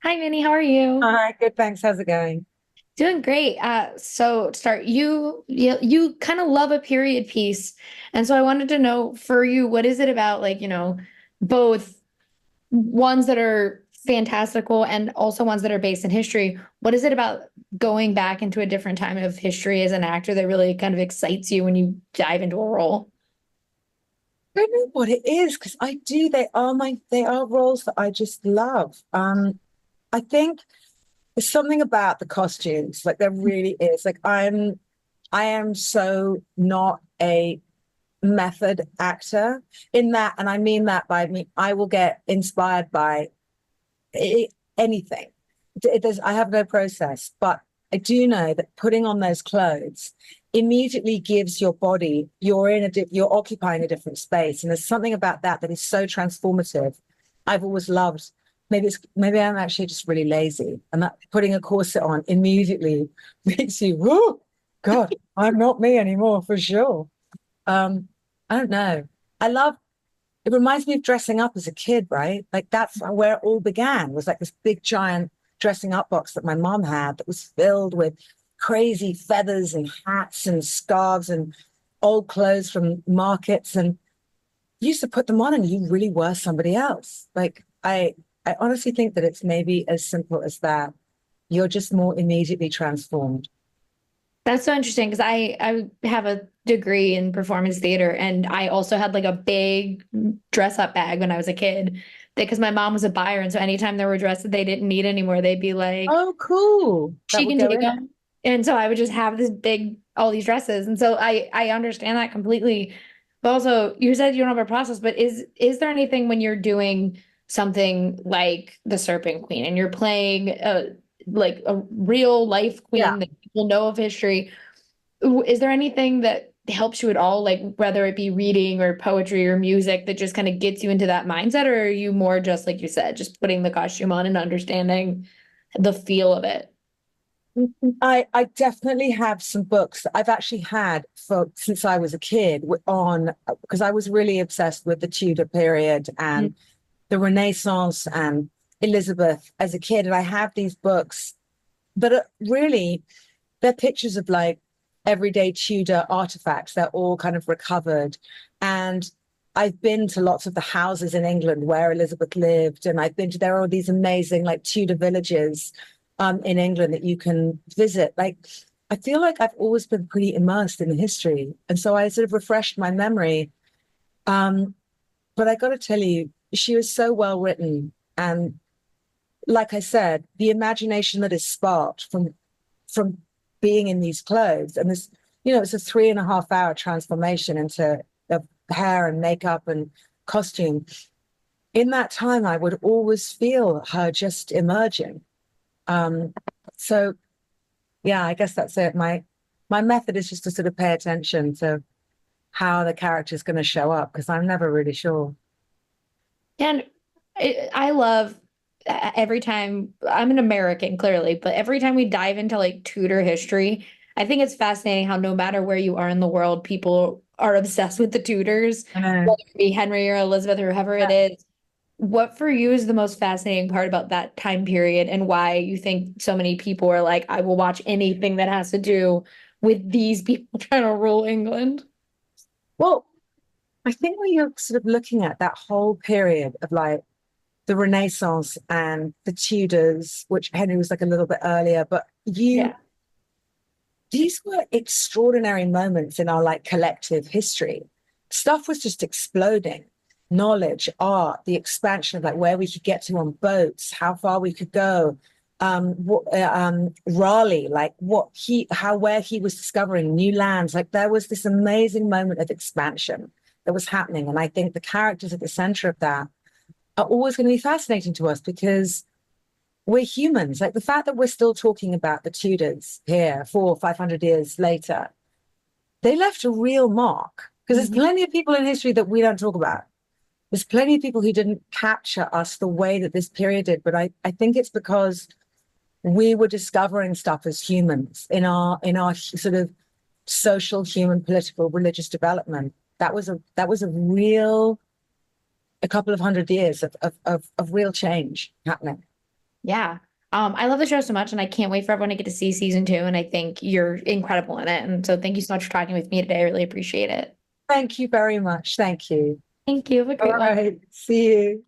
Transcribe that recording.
Hi, Minnie. How are you? Hi, good, thanks. How's it going? Doing great. So to start, you kind of love a period piece, and so I wanted to know for you, what is it about, like, both ones that are fantastical and also ones that are based in history? What is it about going back into a different time of history as an actor that really kind of excites you when you dive into a role? I don't know what it is because they are roles that I just love. I think there's something about the costumes, like there really is. I am so not a method actor in that, and I mean that by me, I will get inspired by anything. I have no process, but I do know that putting on those clothes immediately gives your body, you're occupying a different space. And there's something about that that is so transformative. I've always loved, maybe I'm actually just really lazy. And that putting a corset on immediately makes you, whoo, God, I'm not me anymore for sure. Um, I don't know. I love it reminds me of dressing up as a kid, right? Like that's where it all began, was like this big giant dressing up box that my mom had that was filled with crazy feathers and hats and scarves and old clothes from markets. And you used to put them on and you really were somebody else. I honestly think that it's maybe as simple as that. You're just more immediately transformed. That's so interesting because I have a degree in performance theater, and I also had like a big dress up bag when I was a kid because my mom was a buyer, and so anytime there were dresses they didn't need anymore, they'd be like, Oh, cool. That she would can go take in it. them. And so I would just have this big, all these dresses. And so I understand that completely. But also, you said you don't have a process, but is there anything when you're doing something like the Serpent Queen and you're playing like a real life Yeah. queen that people know of history? Is there anything that helps you at all, like whether it be reading or poetry or music that just kind of gets you into that mindset, or are you more just like you said, just putting the costume on and understanding the feel of it? I definitely have some books that I've actually had for since I was a kid on because I was really obsessed with the Tudor period and the Renaissance and Elizabeth as a kid. And I have these books that are really they're pictures of like everyday Tudor artifacts. They're all kind of recovered. And I've been to lots of the houses in England where Elizabeth lived. And I've been to, there are these amazing like Tudor villages in England that you can visit. Like, I feel like I've always been pretty immersed in the history. And so I sort of refreshed my memory. Um, but I got to tell you, she was so well written. And like I said, the imagination that is sparked from being in these clothes. And this, it's a 3.5 hour transformation into of hair and makeup and costume. In that time, I would always feel her just emerging. Um, so yeah, I guess that's it. My method is just to sort of pay attention to how the character's going to show up because I'm never really sure. And I love every time I'm an American, clearly, but every time we dive into like Tudor history, I think it's fascinating how no matter where you are in the world, people are obsessed with the Tudors, I know. whether it be Henry or Elizabeth or whoever it is. What for you is the most fascinating part about that time period and why you think so many people are like, I will watch anything that has to do with these people trying to rule England? Well, I think when you're sort of looking at that whole period of like the Renaissance and the Tudors, which Henry was like a little bit earlier, but Yeah. these were extraordinary moments in our like collective history. Stuff was just exploding. Knowledge, art, the expansion of like where we could get to on boats, how far we could go. Raleigh, like where he was discovering new lands. Like there was this amazing moment of expansion that was happening. And I think the characters at the center of that are always going to be fascinating to us because we're humans. Like the fact that we're still talking about the Tudors here 400 or 500 years later, they left a real mark because there's Mhm. plenty of people in history that we don't talk about. There's plenty of people who didn't capture us the way that this period did. But I think it's because we were discovering stuff as humans in our sort of social, human, political, religious development. That was a real a couple of 100 years of real change happening. Yeah. I love the show so much and I can't wait for everyone to get to see season 2. And I think you're incredible in it. And so thank you so much for talking with me today. I really appreciate it. Thank you very much. Thank you. Thank you. Have a All great one. right. See you.